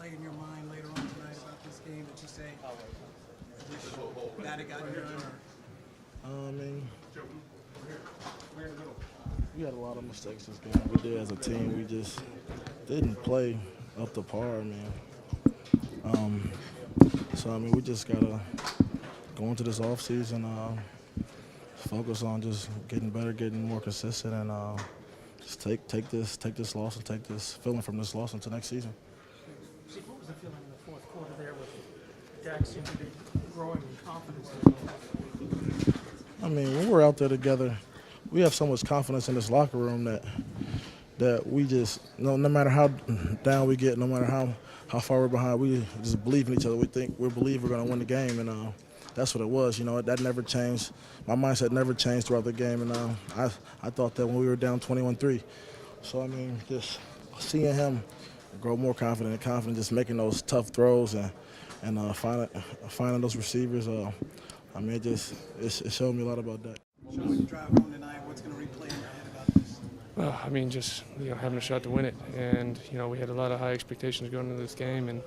play in your mind later on tonight about this game that you say, I wish that had gotten done? I mean, we had a lot of mistakes this game. We did as a team. We just didn't play up to par, man. So, I mean, we just got to go into this offseason, focus on just getting better, getting more consistent, and just take this loss and take this feeling from this loss into next season. What was the feeling in the fourth quarter there with Dak seemed to be growing in confidence? I mean, when we're out there together, we have so much confidence in this locker room that we just, no matter how down we get, no matter how far we're behind, we just believe in each other. We believe we're going to win the game, and that's what it was. You know, that never changed. My mindset never changed throughout the game, and I thought that when we were down 21-3. So, I mean, just seeing him grow more confident, just making those tough throws and finding those receivers, I mean, it showed me a lot about that. When you drive home tonight, what's going to replay in your head about this? Well, I mean, just having a shot to win it, and we had a lot of high expectations going into this game, and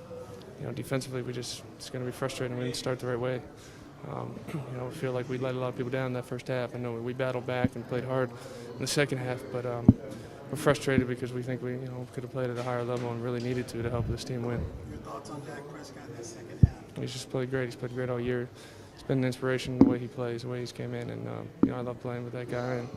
defensively it's going to be frustrating. We didn't start the right way. We feel like we let a lot of people down in that first half. I know we battled back and played hard in the second half, but we're frustrated because we think we could have played at a higher level and really needed to help this team win. Your thoughts on Dak Prescott in that second half? He's just played great. He's played great all year. It's been an inspiration the way he plays, the way he's came in, and I love playing with that guy, and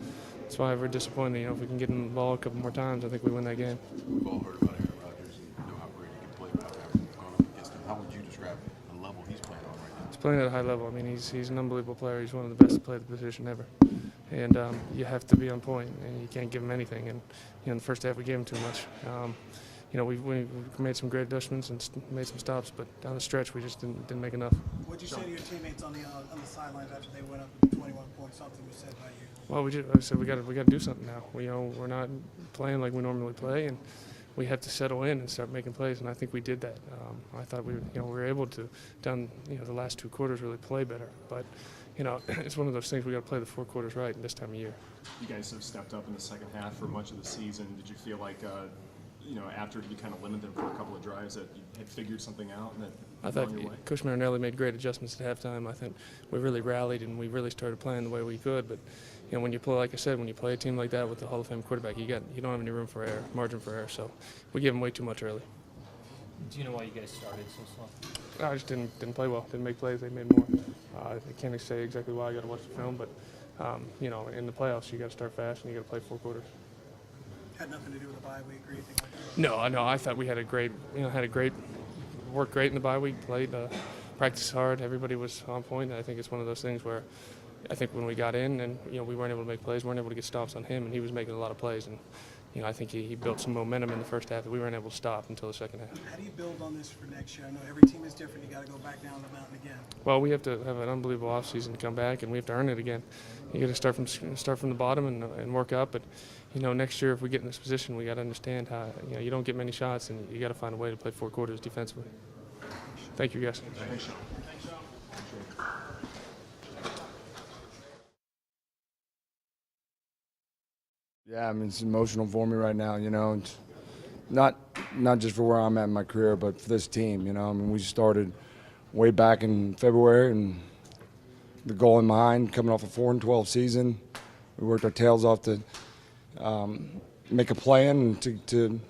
that's why we're disappointed. If we can get him the ball a couple more times, I think we win that game. We've all heard about Aaron Rodgers and know how great he can play without having gone up against him. How would you describe the level he's playing on right now? He's playing at a high level. I mean, he's an unbelievable player. He's one of the best to play the position ever, and you have to be on point, and you can't give him anything. And in the first half, we gave him too much. We made some great adjustments and made some stops, but down the stretch, we just didn't make enough. What did you say to your teammates on the sidelines after they went up 21 points? Something was said by you. Well, I said we got to do something now. We're not playing like we normally play, and we have to settle in and start making plays. And I think we did that. I thought we were able to down the last two quarters really play better. But it's one of those things we got to play the four quarters right this time of year. You guys have stepped up in the second half for much of the season. Did you feel like after you kind of limited them for a couple of drives that you had figured something out and that I thought Coach Marinelli made great adjustments at halftime. I think we really rallied and we really started playing the way we could. But when you play, like I said, when you play a team like that with the Hall of Fame quarterback, you don't have any room for error, margin for error. So we gave him way too much early. Do you know why you guys started so slow? I just didn't play well. Didn't make plays. They made more. I can't say exactly why. I got to watch the film, but in the playoffs, you got to start fast and you got to play four quarters. Had nothing to do with the bye week or anything like that? No, I thought we had worked great in the bye week, played, practiced hard. Everybody was on point. I think it's one of those things where I think when we got in and, we weren't able to make plays, weren't able to get stops on him, and he was making a lot of plays. And, I think he built some momentum in the first half that we weren't able to stop until the second half. How do you build on this for next year? I know every team is different. You got to go back down the mountain again. Well, we have to have an unbelievable offseason to come back, and we have to earn it again. You got to start from the bottom and work up. But next year if we get in this position, we got to understand how you don't get many shots, and you got to find a way to play four quarters defensively. Thank you, guys. Thanks. Yeah, I mean, it's emotional for me right now, It's not just for where I'm at in my career, but for this team, I mean, we started way back in February, and the goal in mind, coming off a 4-12 season, we worked our tails off to make a plan and to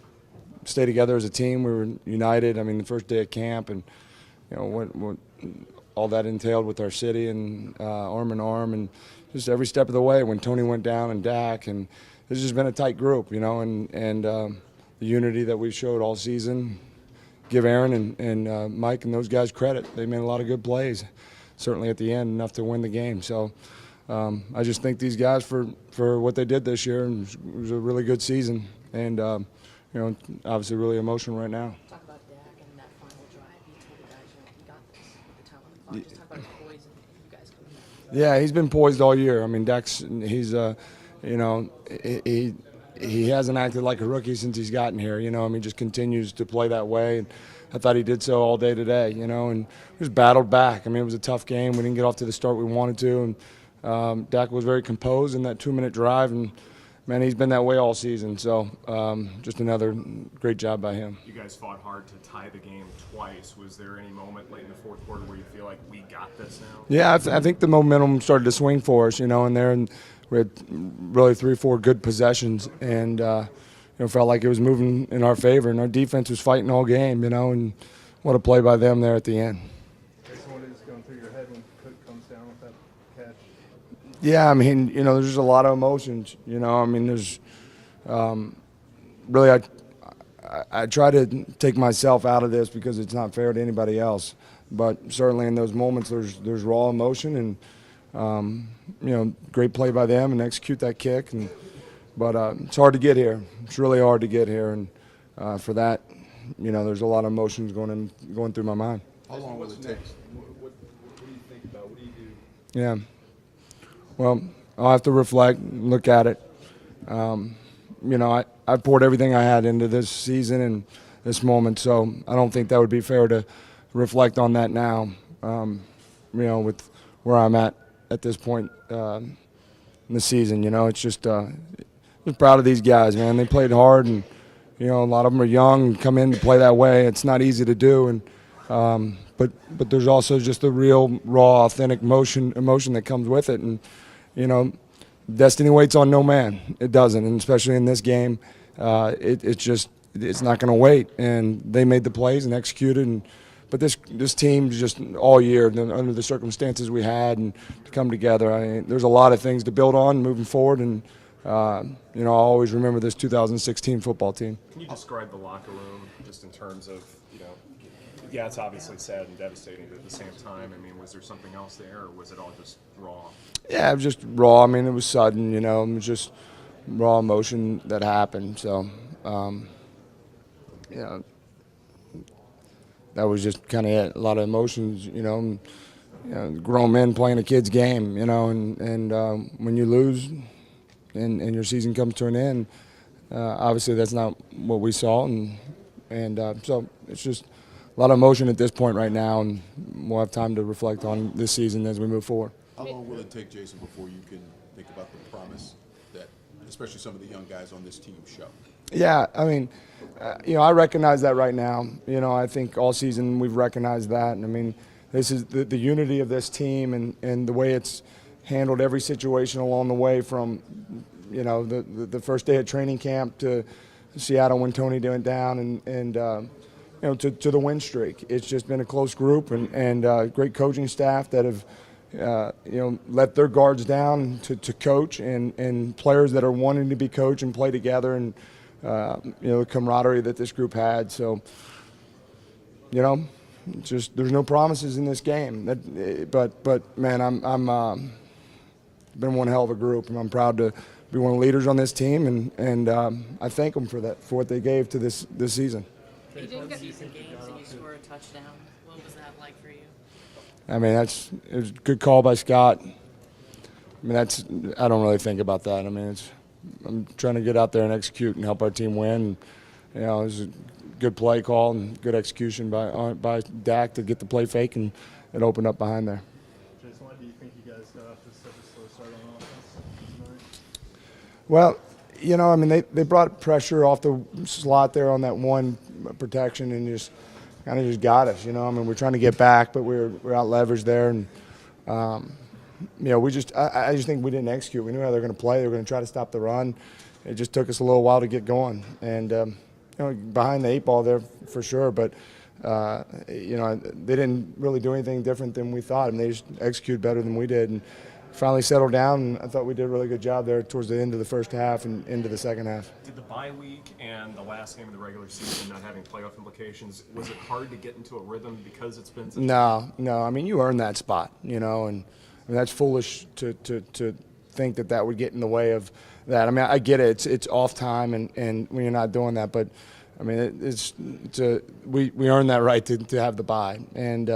stay together as a team. We were united. I mean, the first day of camp and, what all that entailed with our city and arm in arm, and just every step of the way when Tony went down and Dak, and it's just been a tight group, and the unity that we've showed all season. Give Aaron and Mike and those guys credit. They made a lot of good plays, certainly at the end, enough to win the game. So I just thank these guys for what they did this year, and it was a really good season, and obviously really emotional right now. Talk about Dak and that final drive. You told the guys, you got this with the time on the clock. Just talk about his poise and you guys coming back. Yeah, he's been poised all year. I mean, he hasn't acted like a rookie since he's gotten here. Just continues to play that way. And I thought he did so all day today, and just battled back. I mean, it was a tough game. We didn't get off to the start we wanted to. And Dak was very composed in that 2-minute drive. And man, he's been that way all season. So just another great job by him. You guys fought hard to tie the game twice. Was there any moment late in the fourth quarter where you feel like we got this now? Yeah, I think the momentum started to swing for us, in there, and we had really 3-4 good possessions, and felt like it was moving in our favor, and our defense was fighting all game, and what a play by them there at the end. What is going through your head when Cook comes down with that catch? Yeah, I mean, there's just a lot of emotions. There's really I try to take myself out of this because it's not fair to anybody else. But certainly in those moments, there's raw emotion, and great play by them and execute that kick. But it's hard to get here. It's really hard to get here, and for that, there's a lot of emotions going through my mind. How long will it take? What do you think about? What do you do? Yeah. Well, I'll have to reflect, look at it. I poured everything I had into this season and this moment, so I don't think that would be fair to reflect on that now, with where I'm at this point in the season. It's just I'm proud of these guys, man. They played hard, and, a lot of them are young and come in to play that way. It's not easy to do, and but there's also just the real, raw, authentic emotion that comes with it, and destiny waits on no man. It doesn't, and especially in this game, it's not going to wait. And they made the plays and executed. But this team just all year, under the circumstances we had, and to come together, there's a lot of things to build on moving forward. And I'll always remember this 2016 football team. Can you describe the locker room just in terms of, yeah, it's obviously sad and devastating, but at the same time, was there something else there, or was it all just raw? Yeah, it was just raw. It was sudden, it was just raw emotion that happened. So, that was just kind of it. A lot of emotions, grown men playing a kid's game, and when you lose and your season comes to an end, obviously that's not what we saw, and so it's just a lot of emotion at this point right now, and we'll have time to reflect on this season as we move forward. How long will it take, Jason, before you can think about the promise that, especially some of the young guys on this team, show? Yeah, I recognize that right now. I think all season we've recognized that. And this is the unity of this team and the way it's handled every situation along the way from, the first day of training camp to Seattle when Tony went down and to the win streak. It's just been a close group and great coaching staff that have, let their guards down to coach and players that are wanting to be coached and play together and, the camaraderie that this group had. So, just there's no promises in this game. But man, I'm been one hell of a group, and I'm proud to be one of the leaders on this team, and I thank them for what they gave to this season. You didn't get decent games and you scored a touchdown. What was that like for you? It was a good call by Scott. I don't really think about that. I'm trying to get out there and execute and help our team win. It was a good play call and good execution by Dak to get the play fake, and it opened up behind there. Jason, why do you think you guys got off to such a slow start on offense tonight? Well, they brought pressure off the slot there on that one protection and just kind of got us. We're trying to get back, but we're out leveraged there, and I just think we didn't execute. We knew how they were going to play. They were going to try to stop the run. It just took us a little while to get going, and behind the eight ball there for sure. But they didn't really do anything different than we thought, and they just executed better than we did, and finally settled down. And I thought we did a really good job there towards the end of the first half and into the second half. Did the bye week and the last game of the regular season not having playoff implications, was it hard to get into a rhythm because it's been such No. You earn that spot, and that's foolish to think that would get in the way of that. I get it. It's off time, and when you're not doing that, but we earned that right to have the bye, and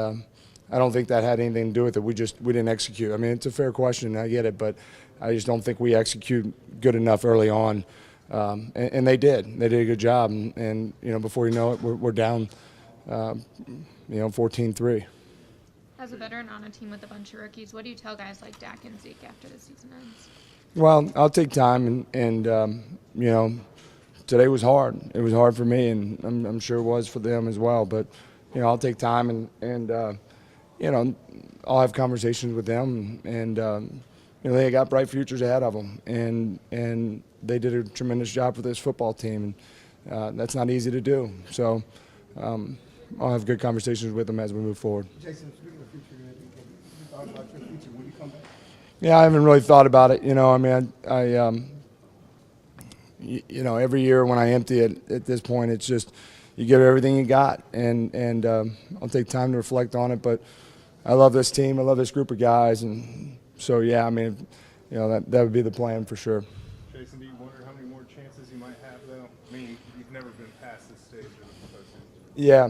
I don't think that had anything to do with it. We didn't execute. It's a fair question. I get it, but I just don't think we execute good enough early on, and they did. They did a good job, and before you know it, we're down, 14-3. As a veteran on a team with a bunch of rookies, what do you tell guys like Dak and Zeke after the season ends? Well, I'll take time, and you know, today was hard. It was hard for me, and I'm sure it was for them as well. But you know, I'll take time, and you know, I'll have conversations with them, and you know, they got bright futures ahead of them, and they did a tremendous job for this football team, and that's not easy to do. So I'll have good conversations with them as we move forward. Jason, speaking of future, you thought about your future when you come back? Yeah, I haven't really thought about it. You know, I mean, you know, every year when I empty it at this point, it's just you give everything you got, and I'll take time to reflect on it. But I love this team. I love this group of guys, and so yeah, I mean, you know, that would be the plan for sure. Jason, do you wonder how many more chances you might have, though? I mean, you've never been past this stage of the postseason. Yeah,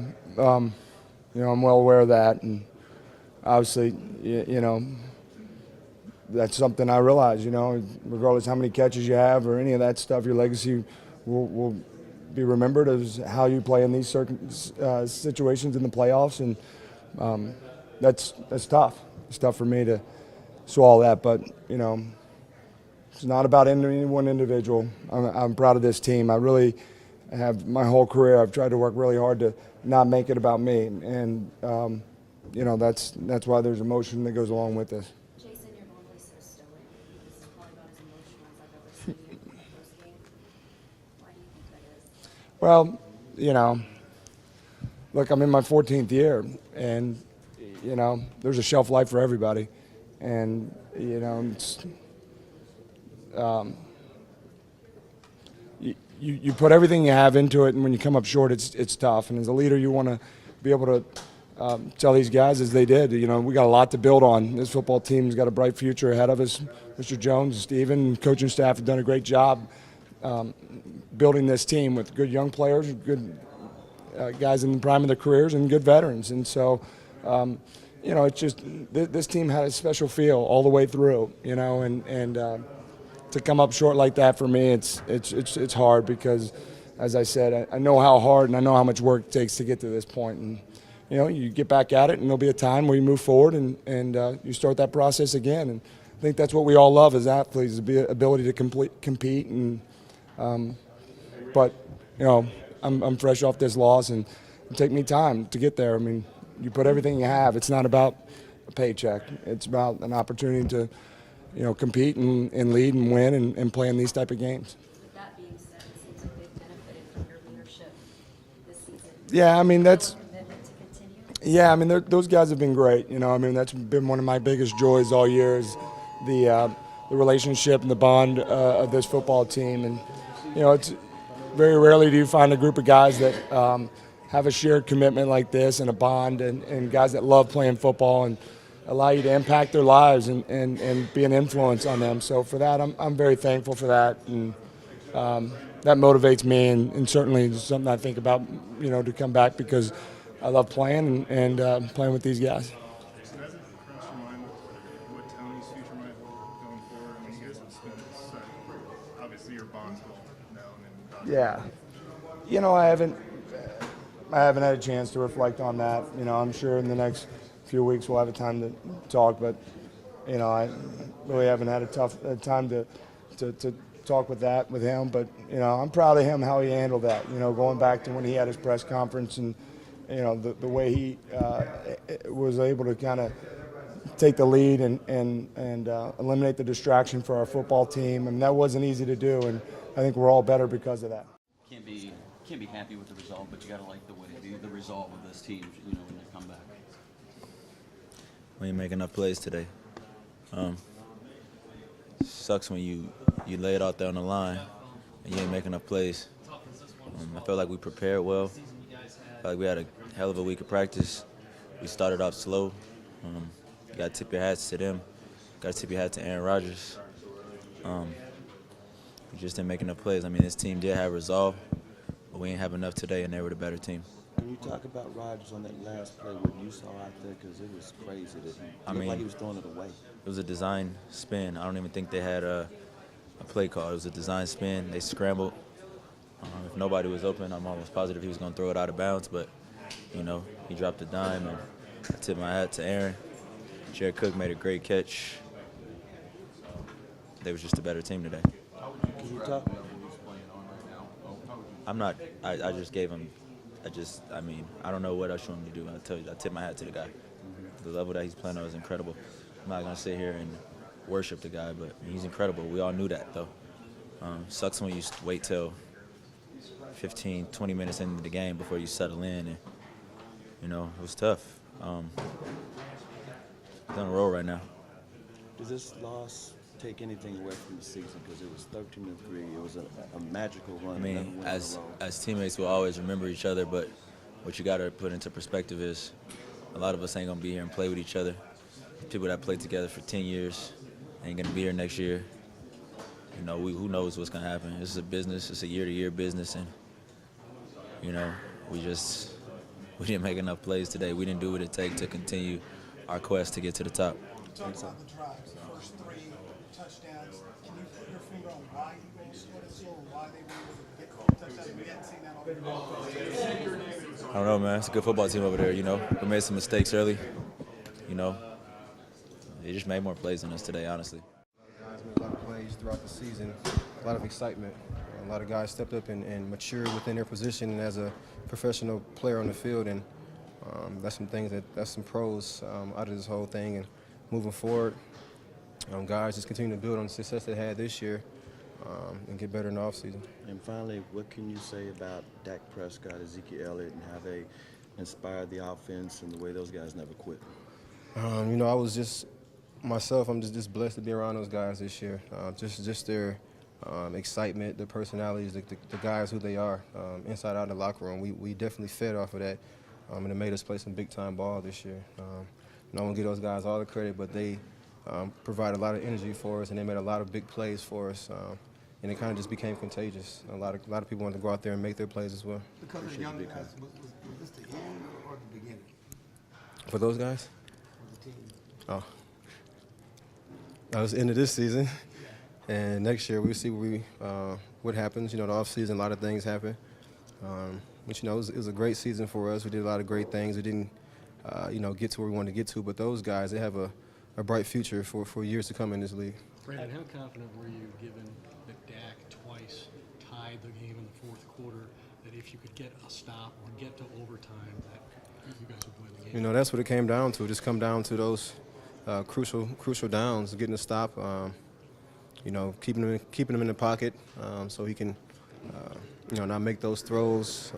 you know, I'm well aware of that, and obviously, you know, that's something I realize. You know, regardless how many catches you have or any of that stuff, your legacy will be remembered as how you play in these certain situations in the playoffs, and that's tough. It's tough for me to swallow that, but you know, it's not about any one individual. I'm proud of this team. I really have my whole career. I've tried to work really hard to not make it about me, and you know, that's why there's emotion that goes along with this. Jason, you're normally so stoic. This is probably about as emotional as I've ever seen you in a postgame. Why do you think that is? Well, you know, look, I'm in my 14th year, and you know, there's a shelf life for everybody, and you know, it's, you put everything you have into it, and when you come up short, it's tough. And as a leader, you want to be able to tell these guys, as they did, you know, we got a lot to build on. This football team's got a bright future ahead of us. Mr. Jones, Steven, coaching staff have done a great job building this team with good young players, good guys in the prime of their careers, and good veterans. And so, you know, it's just this team had a special feel all the way through, you know, and to come up short like that for me, it's hard because, as I said, I know how hard and I know how much work it takes to get to this point. And you know, you get back at it, and there'll be a time where you move forward and you start that process again. And I think that's what we all love as athletes, is the ability to compete. And but you know, I'm fresh off this loss, and it'll take me time to get there. I mean, you put everything you have. It's not about a paycheck. It's about an opportunity to, you know, compete and lead and win and play in these type of games. With that being said, it seems like they've benefited from your leadership this season. Yeah, I mean, that's. Commitment to continue. Yeah, I mean, those guys have been great. You know, I mean, that's been one of my biggest joys all year is the relationship and the bond of this football team. And, you know, it's very rarely do you find a group of guys that have a shared commitment like this and a bond and guys that love playing football and allow you to impact their lives and be an influence on them. So for that, I'm very thankful for that. And that motivates me and certainly is something I think about, you know, to come back because I love playing and playing with these guys. So does it cross your mind what Tony's future might hold going forward? I mean, you guys have spent this, obviously your bond's well known. And Yeah. You know, I haven't had a chance to reflect on that. You know, I'm sure in the next few weeks we'll have a time to talk, but, you know, I really haven't had a time to talk with him. But, you know, I'm proud of him, how he handled that, you know, going back to when he had his press conference and, you know, the way he was able to kind of take the lead and eliminate the distraction for our football team. I mean, that wasn't easy to do, and I think we're all better because of that. Can't be happy with the result, but you got to like the result of this team, you know, when you come back. We didn't make enough plays today. Sucks when you lay it out there on the line and you ain't make enough plays. I felt like we prepared well. I felt like we had a hell of a week of practice. We started off slow. You got to tip your hats to them. Got to tip your hat to Aaron Rodgers. We just didn't make enough plays. I mean, this team did have resolve, but we ain't have enough today, and they were the better team. Can you talk about Rodgers on that last play, what you saw out there? Because it was crazy that he looked like he was throwing it away. It was a design spin. I don't even think they had a play call. It was a design spin. They scrambled. If nobody was open, I'm almost positive he was going to throw it out of bounds, but, you know, he dropped a dime, and I tipped my hat to Aaron. Jared Cook made a great catch. they was just a better team today. Can you talk? I'm not. I just gave him. I mean, I don't know what else you want me to do. I tell you, I tip my hat to the guy. The level that he's playing on is incredible. I'm not gonna sit here and worship the guy, but he's incredible. We all knew that, though. Sucks when you wait till 15, 20 minutes into the game before you settle in, and it was tough. He's on a roll right now. Does this loss take anything away from the season? Because it was 13-3. It was a magical run. I mean, as teammates, we'll always remember each other, but what you got to put into perspective is a lot of us ain't going to be here and play with each other. People that played together for 10 years ain't going to be here next year. Who knows what's going to happen. This is a business. It's a year-to-year business, and, we didn't make enough plays today. We didn't do what it takes to continue our quest to get to the top. Talk about the drives, the first 3 touchdowns. Can you put your finger on why you guys scored it slow, or why they were able to get 3 touchdowns? We hadn't seen that all. I don't know, man. It's a good football team over there, We made some mistakes early, They just made more plays than us today, honestly. Guys made a lot of plays throughout the season, a lot of excitement. A lot of guys stepped up and matured within their position and as a professional player on the field, and that's some pros out of this whole thing. And moving forward, guys just continue to build on the success they had this year and get better in the offseason. And finally, what can you say about Dak Prescott, Ezekiel, Elliott, and how they inspired the offense and the way those guys never quit? I was just myself. I'm just blessed to be around those guys this year. Just their excitement, their personalities, the guys who they are inside out of the locker room. We definitely fed off of that, and it made us play some big-time ball this year. I want to give those guys all the credit, but they provide a lot of energy for us, and they made a lot of big plays for us, and it kind of just became contagious. A lot of people wanted to go out there and make their plays as well. Because of the young guys, was this the end or the beginning? For those guys? For the team. Oh. That was the end of this season. And next year we'll see what happens. The off season, a lot of things happen. But it was a great season for us. We did a lot of great things. We didn't, get to where we wanted to get to. But those guys, they have a bright future for years to come in this league. Brandon, how confident were you, given that Dak twice tied the game in the fourth quarter, that if you could get a stop or get to overtime, that you guys would win the game? That's what it came down to. It just come down to those crucial downs, getting a stop. Keeping him in the pocket so he can, not make those throws.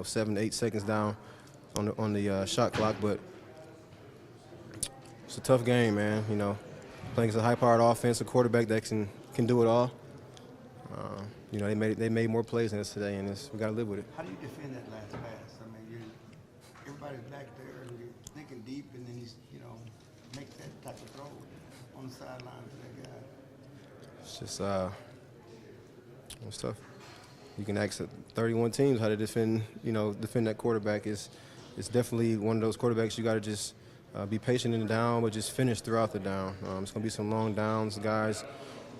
7 to 8 seconds down on the shot clock. But it's a tough game, man. Playing against a high-powered offense, a quarterback that can do it all. They made more plays than us today, and we got to live with it. How do you defend that last pass? I mean, everybody's back there, and you're thinking deep, and then he's make that type of throw on the sideline to that guy. It's just it's tough. You can ask 31 teams how to defend that quarterback. It's definitely one of those quarterbacks you got to just be patient in the down, but just finish throughout the down. It's going to be some long downs. Guys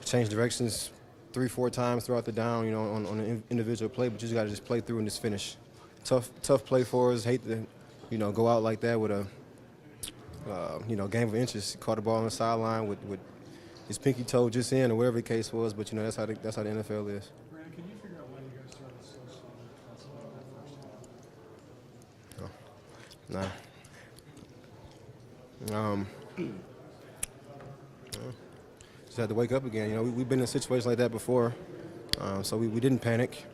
change directions 3-4 times throughout the down, on an individual play, but you just got to just play through and just finish. Tough play for us. Hate to, go out like that with a, game of inches. He caught the ball on the sideline with his pinky toe just in, or whatever the case was. But that's how the NFL is. Brandon, can you figure out why you guys started so slow? Just had to wake up again. We've been in situations like that before, so we didn't panic.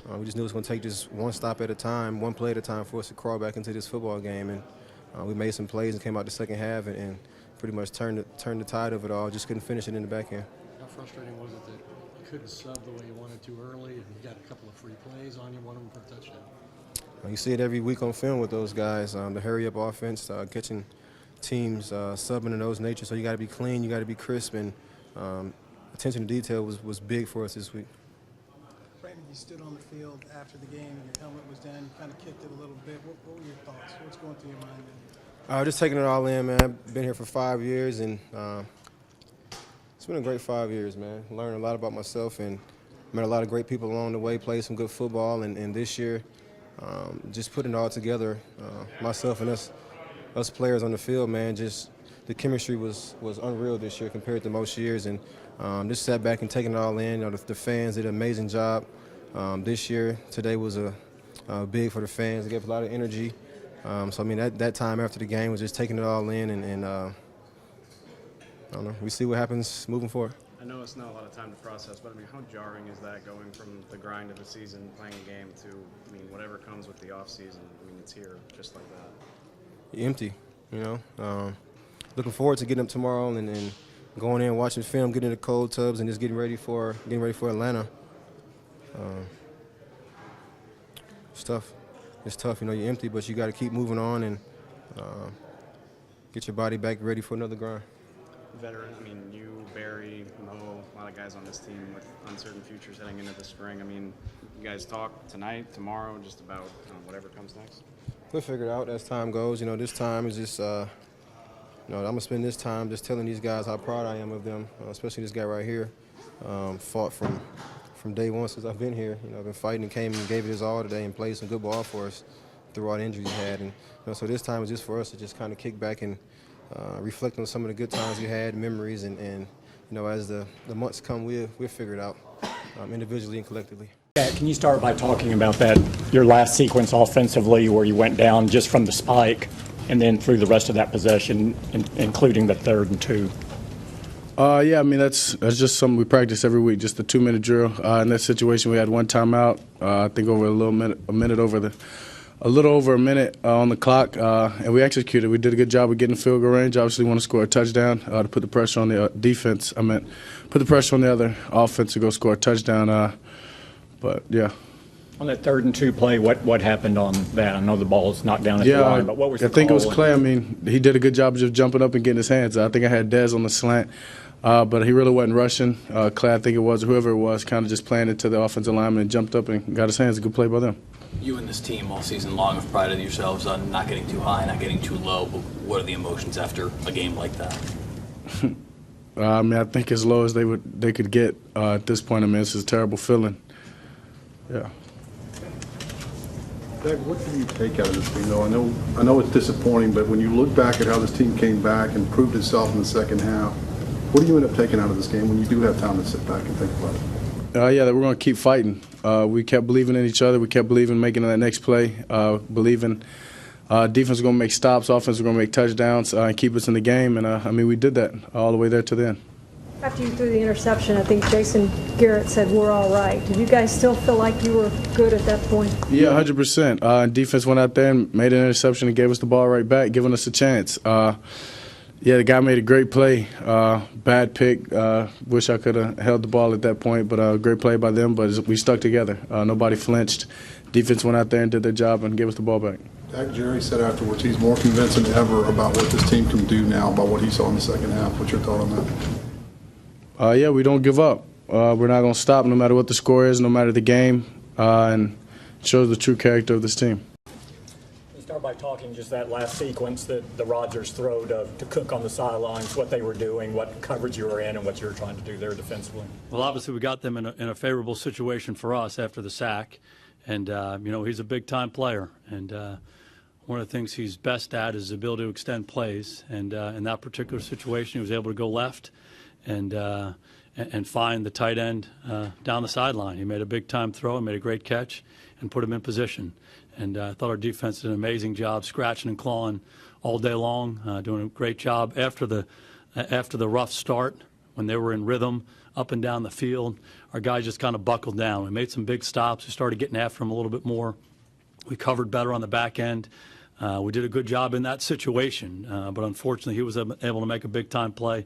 We just knew it was going to take just one stop at a time, one play at a time for us to crawl back into this football game. And we made some plays and came out the second half and pretty much turned the tide of it all. Just couldn't finish it in the back end. How frustrating was it that you couldn't sub the way you wanted to early, and you got a couple of free plays on you, one of them for a touchdown? You see it every week on film with those guys, the hurry-up offense, catching teams subbing in those natures. So you got to be clean, you got to be crisp, and attention to detail was big for us this week. Brandon, you stood on the field after the game and your helmet was down. You kind of kicked it a little bit. What were your thoughts? What's going through your mind then? Just taking it all in, man. I've been here for 5 years, and it's been a great 5 years, man. Learned a lot about myself and met a lot of great people along the way, played some good football, and this year just putting it all together, myself and us players on the field, man, just the chemistry was unreal this year compared to most years, and Just sat back and taking it all in. You know, the fans did an amazing job this year. Today was big for the fans. They gave a lot of energy. So I mean, that time after the game was just taking it all in, and I don't know. We see what happens moving forward. I know it's not a lot of time to process, but I mean, how jarring is that going from the grind of the season, playing a game, to, I mean, whatever comes with the off season? I mean, it's here just like that. Empty, you know. Looking forward to getting up tomorrow and going in, watching film, getting in the cold tubs, and just getting ready for Atlanta. It's tough. It's tough. You know, you're empty, but you got to keep moving on and get your body back ready for another grind. Veteran, I mean, you, Barry, Mo, a lot of guys on this team with uncertain futures heading into the spring. I mean, you guys talk tonight, tomorrow, just about whatever comes next? We'll figure it out as time goes. You know, this time is just, you know, I'm going to spend this time just telling these guys how proud I am of them, especially this guy right here. Fought from day one since I've been here. You know, I've been fighting and came and gave it his all today and played some good ball for us through all the injuries he had. And, you know, so this time is just for us to just kind of kick back and reflect on some of the good times we had, memories, and you know, as the months come, we'll figure it out individually and collectively. Can you start by talking about that, your last sequence offensively where you went down just from the spike and then through the rest of that possession, including the 3rd and 2? Yeah, I mean, that's just something we practice every week, just a 2-minute drill. In that situation, we had one timeout, I think over a little over a minute on the clock, and we executed. We did a good job of getting field goal range. Obviously, want to score a touchdown to put the pressure on the defense. Put the pressure on the other offense to go score a touchdown. But, yeah. On that 3rd and 2 play, what happened on that? I know the ball was knocked down at the line, but what was the call? I think it was Clay. I mean, he did a good job of just jumping up and getting his hands. I think I had Dez on the slant, but he really wasn't rushing. Clay, I think it was, whoever it was, kind of just playing it to the offensive lineman and jumped up and got his hands. A good play by them. You and this team all season long have prided yourselves on not getting too high, not getting too low. But what are the emotions after a game like that? I mean, I think as low as they could get at this point. I mean, it's a terrible feeling. Yeah. Doug, what can you take out of this thing, though? I know it's disappointing, but when you look back at how this team came back and proved itself in the second half, what do you end up taking out of this game when you do have time to sit back and think about it? Yeah, that we're going to keep fighting. We kept believing in each other. We kept believing making that next play, believing defense was going to make stops, offense was going to make touchdowns, and keep us in the game. And, I mean, we did that all the way there to the end. After you threw the interception, I think Jason Garrett said, "We're all right." Did you guys still feel like you were good at that point? Yeah, 100%. And defense went out there and made an interception and gave us the ball right back, giving us a chance. Yeah, the guy made a great play. Bad pick. Wish I could have held the ball at that point, but great play by them. But we stuck together. Nobody flinched. Defense went out there and did their job and gave us the ball back. Jerry said afterwards he's more convinced than ever about what this team can do now, about what he saw in the second half. What's your thought on that? Yeah, we don't give up. We're not going to stop no matter what the score is, no matter the game, and it shows the true character of this team. You start by talking just that last sequence, the Rodgers throw to Cook on the sidelines, what they were doing, what coverage you were in, and what you were trying to do there defensively. Well, obviously we got them in a favorable situation for us after the sack, and you know, he's a big-time player, and one of the things he's best at is the ability to extend plays, and in that particular situation he was able to go left and find the tight end down the sideline. He made a big-time throw and made a great catch and put him in position. And I thought our defense did an amazing job scratching and clawing all day long, doing a great job after the rough start when they were in rhythm up and down the field. Our guys just kind of buckled down. We made some big stops. We started getting after him a little bit more. We covered better on the back end. We did a good job in that situation, but unfortunately he was able to make a big-time play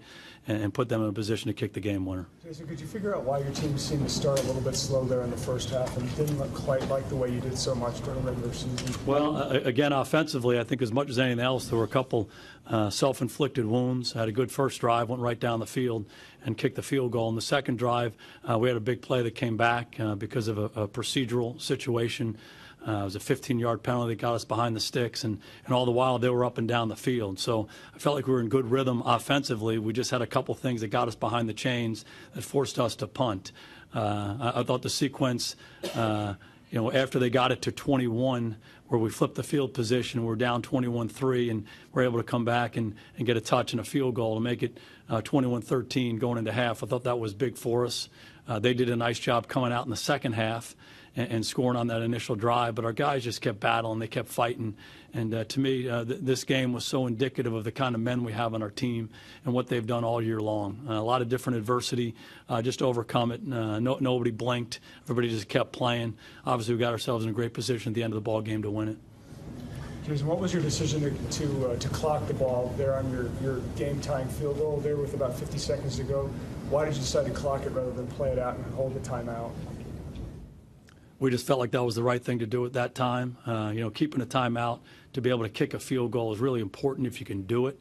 and put them in a position to kick the game winner. Jason, could you figure out why your team seemed to start a little bit slow there in the first half and didn't look quite like the way you did so much during the regular season? Well, again, offensively, I think as much as anything else, there were a couple self-inflicted wounds. Had a good first drive, went right down the field and kicked the field goal. In the second drive, we had a big play that came back because of a procedural situation. It was a 15-yard penalty that got us behind the sticks, and all the while they were up and down the field. So I felt like we were in good rhythm offensively. We just had a couple things that got us behind the chains that forced us to punt. I thought the sequence, you know, after they got it to 21, where we flipped the field position. We're down 21-3, and we're able to come back and get a touch and a field goal to make it 21-13 going into half. I thought that was big for us. They did a nice job coming out in the second half and scoring on that initial drive, but our guys just kept battling. They kept fighting. And to me, this game was so indicative of the kind of men we have on our team and what they've done all year long. A lot of different adversity, just to overcome it. Nobody blinked. Everybody just kept playing. Obviously, we got ourselves in a great position at the end of the ball game to win it. Jason, what was your decision to clock the ball there on your game-tying field goal there with about 50 seconds to go? Why did you decide to clock it rather than play it out and hold the timeout? We just felt like that was the right thing to do at that time. Keeping a timeout to be able to kick a field goal is really important if you can do it.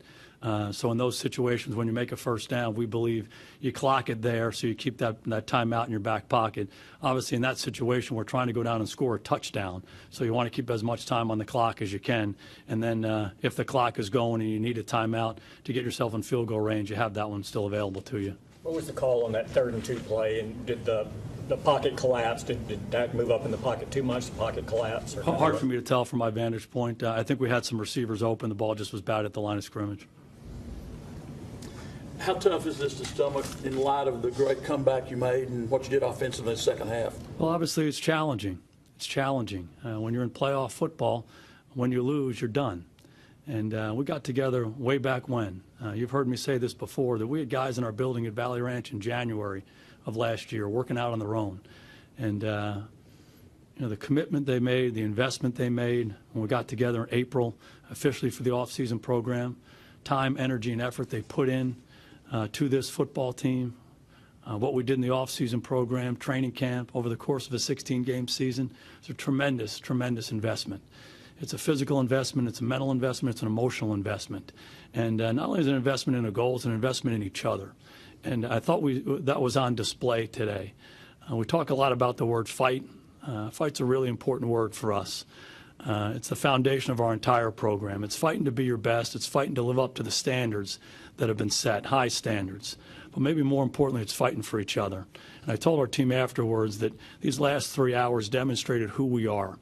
So in those situations, when you make a first down, we believe you clock it there so you keep that timeout in your back pocket. Obviously, in that situation, we're trying to go down and score a touchdown. So you want to keep as much time on the clock as you can. And then if the clock is going and you need a timeout to get yourself in field goal range, you have that one still available to you. What was the call on that 3rd and 2 play, and did the pocket collapse? Did Dak move up in the pocket too much? The pocket collapse? Hard for me to tell from my vantage point. I think we had some receivers open. The ball just was bad at the line of scrimmage. How tough is this to stomach in light of the great comeback you made and what you did offensively in the second half? Well, obviously it's challenging. It's challenging. When you're in playoff football, when you lose, you're done. And we got together way back when. You've heard me say this before, that we had guys in our building at Valley Ranch in January of last year working out on their own. And the commitment they made, the investment they made when we got together in April officially for the off-season program, time, energy, and effort they put in to this football team, what we did in the off-season program, training camp over the course of a 16-game season, it's a tremendous, tremendous investment. It's a physical investment, it's a mental investment, it's an emotional investment. And not only is it an investment in a goal, it's an investment in each other. And I thought that was on display today. We talk a lot about the word fight. Fight's a really important word for us. It's the foundation of our entire program. It's fighting to be your best. It's fighting to live up to the standards that have been set, high standards. But maybe more importantly, it's fighting for each other. And I told our team afterwards that these last 3 hours demonstrated who we are.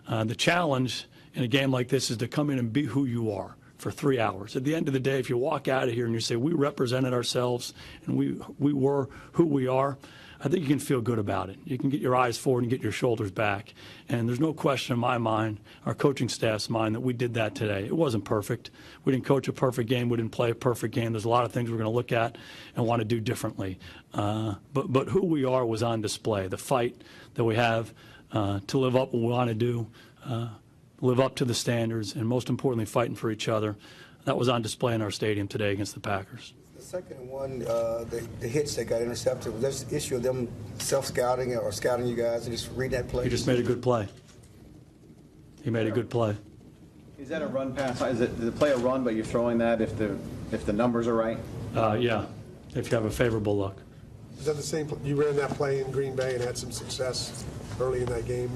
The challenge in a game like this is to come in and be who you are for 3 hours. At the end of the day, if you walk out of here and you say, we represented ourselves and we were who we are, I think you can feel good about it. You can get your eyes forward and get your shoulders back. And there's no question in my mind, our coaching staff's mind, that we did that today. It wasn't perfect. We didn't coach a perfect game. We didn't play a perfect game. There's a lot of things we're going to look at and want to do differently. But who we are was on display. The fight that we have to live up what we want to do, live up to the standards, and most importantly, fighting for each other. That was on display in our stadium today against the Packers. The second one, the hits that got intercepted, was this issue of them self-scouting or scouting you guys and just reading that play? He just made a good play. He made a good play. Is that a run pass? Is the play a run, but you're throwing that if the numbers are right? Yeah, if you have a favorable look. Is that the same? You ran that play in Green Bay and had some success early in that game?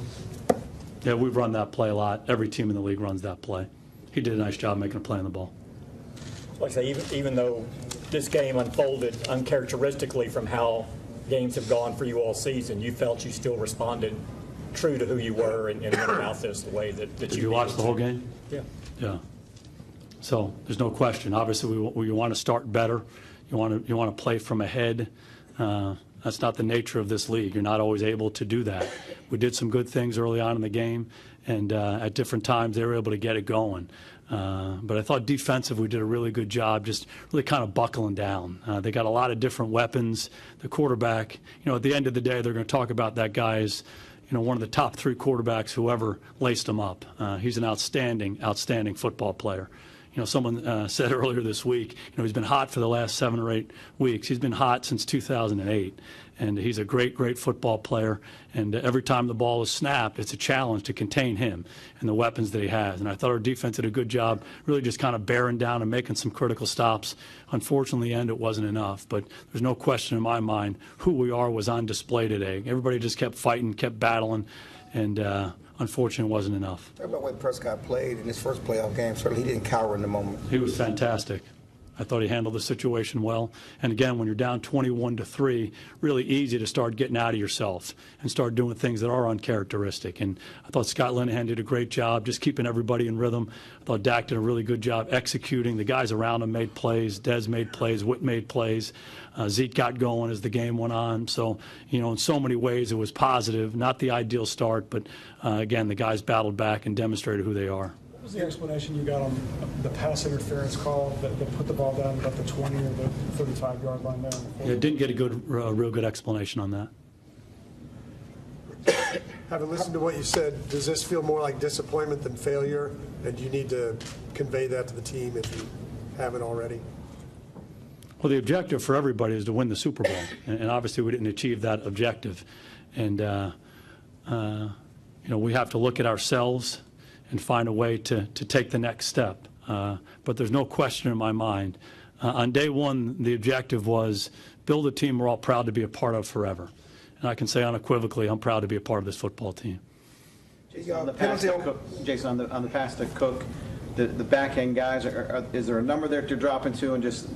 Yeah, we've run that play a lot. Every team in the league runs that play. He did a nice job making a play on the ball. Like I say, even though this game unfolded uncharacteristically from how games have gone for you all season, you felt you still responded true to who you were and went about this the way that you did. You watch the whole game? Yeah. Yeah. So there's no question. Obviously, we want to start better. You want to play from ahead. That's not the nature of this league. You're not always able to do that. We did some good things early on in the game, and at different times they were able to get it going. But I thought defensive we did a really good job, just really kind of buckling down. They got a lot of different weapons. The quarterback, at the end of the day, they're going to talk about that guy as, one of the top 3 quarterbacks who ever laced him up. He's an outstanding, outstanding football player. Someone said earlier this week, he's been hot for the last 7 or 8 weeks. He's been hot since 2008, and he's a great, great football player. And every time the ball is snapped, it's a challenge to contain him and the weapons that he has. And I thought our defense did a good job really just kind of bearing down and making some critical stops. Unfortunately, in the end, it wasn't enough. But there's no question in my mind who we are was on display today. Everybody just kept fighting, kept battling, and unfortunately, it wasn't enough. Talk about what Prescott played in his first playoff game. Certainly, he didn't cower in the moment. He was fantastic. I thought he handled the situation well. And again, when you're down 21-3, really easy to start getting out of yourself and start doing things that are uncharacteristic. And I thought Scott Linehan did a great job just keeping everybody in rhythm. I thought Dak did a really good job executing. The guys around him made plays. Dez made plays. Witten made plays. Zeke got going as the game went on. So, in so many ways it was positive. Not the ideal start, but again, the guys battled back and demonstrated who they are. What was the explanation you got on the pass interference call that put the ball down about the 20 or the 35-yard line there? Yeah, didn't get a real good explanation on that. Having listened to what you said, does this feel more like disappointment than failure? And do you need to convey that to the team if you haven't already? Well, the objective for everybody is to win the Super Bowl, and obviously we didn't achieve that objective. And we have to look at ourselves and find a way to take the next step. But there's no question in my mind. On day one, the objective was build a team we're all proud to be a part of forever. And I can say unequivocally, I'm proud to be a part of this football team. Jason, on the pass to Cook, the back-end guys, is there a number there to drop into and just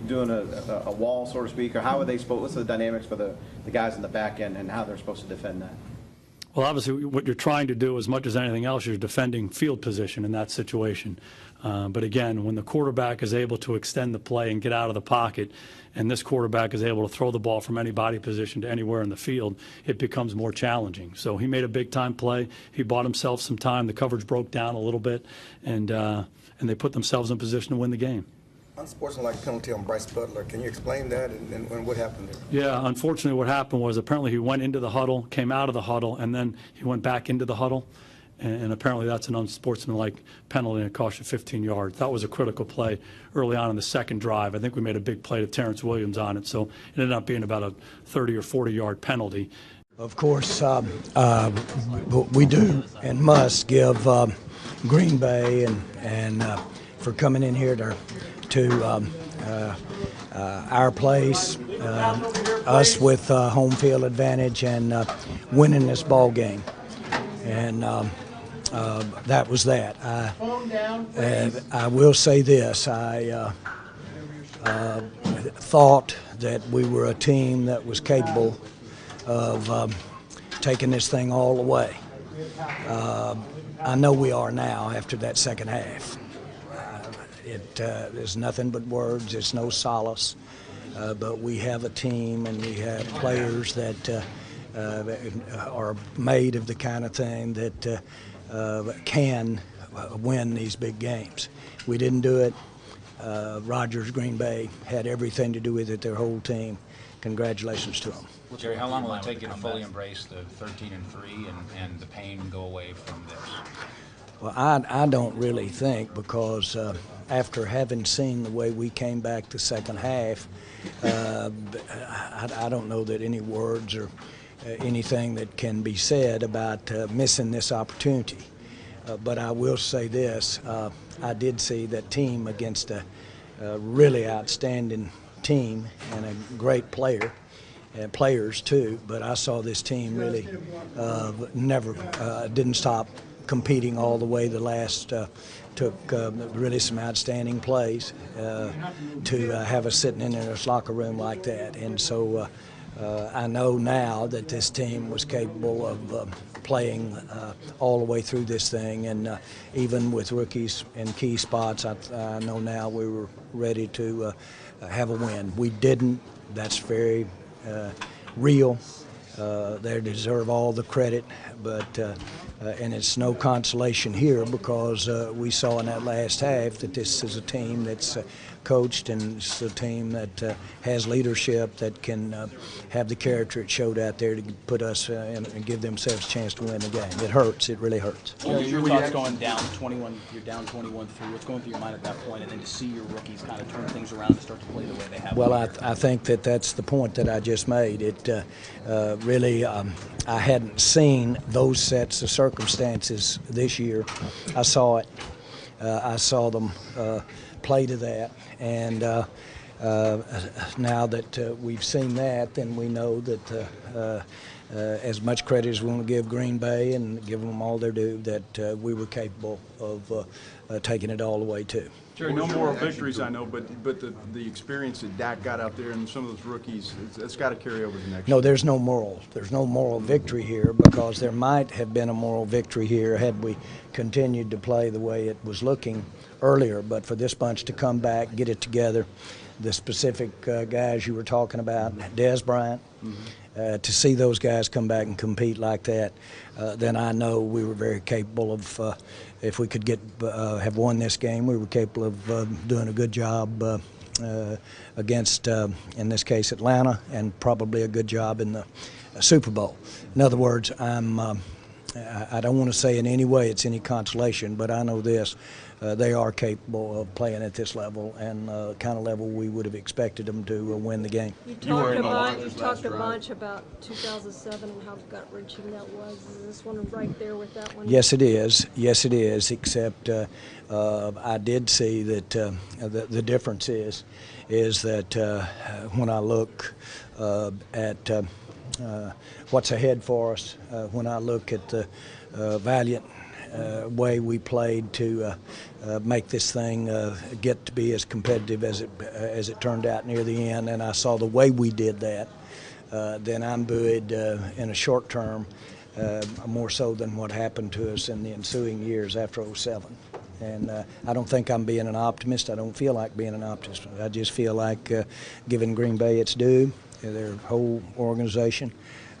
doing a wall, so to speak? Or how are they supposed, what's the dynamics for the guys in the back end and how they're supposed to defend that? Well, obviously, what you're trying to do, as much as anything else, you're defending field position in that situation. But again, when the quarterback is able to extend the play and get out of the pocket, and this quarterback is able to throw the ball from any body position to anywhere in the field, it becomes more challenging. So he made a big-time play. He bought himself some time. The coverage broke down a little bit, and they put themselves in position to win the game. Unsportsmanlike penalty on Bryce Butler. Can you explain that and what happened there? Yeah, unfortunately what happened was apparently he went into the huddle, came out of the huddle, and then he went back into the huddle. And apparently that's an unsportsmanlike penalty and it cost you 15 yards. That was a critical play early on in the second drive. I think we made a big play to Terrence Williams on it, so it ended up being about a 30 or 40-yard penalty. Of course, we do and must give Green Bay and for coming in here to our place, us with home field advantage and winning this ball game. And that was that. I will say this. I thought that we were a team that was capable of taking this thing all the way. I know we are now after that second half. There's nothing but words. It's no solace. But we have a team and we have players that are made of the kind of thing that can win these big games. We didn't do it. Rodgers, Green Bay had everything to do with it, their whole team. Congratulations to them. Well, Jerry, how long will it take you to fully embrace the 13-3 and the pain go away from this? Well, I don't really think, because after having seen the way we came back the second half, I don't know that any words or anything that can be said about missing this opportunity. But I will say this, I did see that team against a really outstanding team and a great player, and players too, but I saw this team really didn't stop competing all the way. The last took really some outstanding plays to have us sitting in this locker room like that. And so I know now that this team was capable of playing all the way through this thing, and even with rookies in key spots, I know now we were ready to have a win. We didn't. That's very real. They deserve all the credit, but and it's no consolation here, because we saw in that last half that this is a team that's coached, and it's a team that has leadership, that can have the character it showed out there to put us and give themselves a chance to win the game. It hurts. It really hurts. What was your thoughts going down 21? You're down 21-3. What's going through your mind at that point, and then to see your rookies kind of turn things around and start to play the way they have? Well, I think that's the point that I just made. It really, I hadn't seen those sets of circumstances this year. I saw it. I saw them play to that, and now that we've seen that, then we know that as much credit as we want to give Green Bay and give them all their due, that we were capable of taking it all the way too. Jerry, no moral victories, I know, but the experience that Dak got out there and some of those rookies, it's got to carry over to next year. No, there's no moral victory here, because there might have been a moral victory here had we continued to play the way it was looking earlier. But for this bunch to come back, get it together, the specific guys you were talking about, Dez Bryant, to see those guys come back and compete like that, then I know we were very capable of, if we could have won this game, we were capable of doing a good job against, in this case, Atlanta, and probably a good job in the Super Bowl. In other words, I don't want to say in any way it's any consolation, but I know this. They are capable of playing at this level, and kind of level we would have expected them to win the game. You talked a bunch about 2007 and how gut-wrenching that was. Is this one right there with that one? Yes, it is. Yes, it is, except I did see that the difference is that when I look at what's ahead for us, when I look at the valiant way we played to make this thing get to be as competitive as it turned out near the end, and I saw the way we did that, then I'm buoyed in a short term, more so than what happened to us in the ensuing years after '07. And I don't think I'm being an optimist. I don't feel like being an optimist. I just feel like giving Green Bay its due, their whole organization.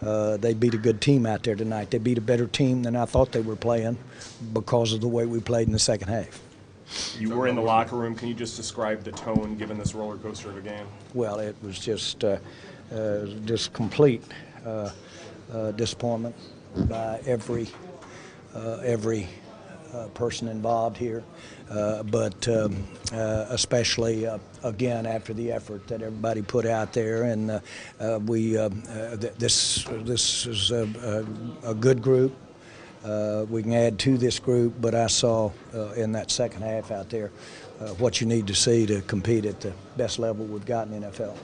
They beat a good team out there tonight. They beat a better team than I thought they were playing because of the way we played in the second half. You were in the locker room. Can you just describe the tone given this roller coaster of a game? Well, it was just complete disappointment by every person involved here, but especially again after the effort that everybody put out there, and this is a good group. We can add to this group, but I saw in that second half out there what you need to see to compete at the best level we've got in the NFL.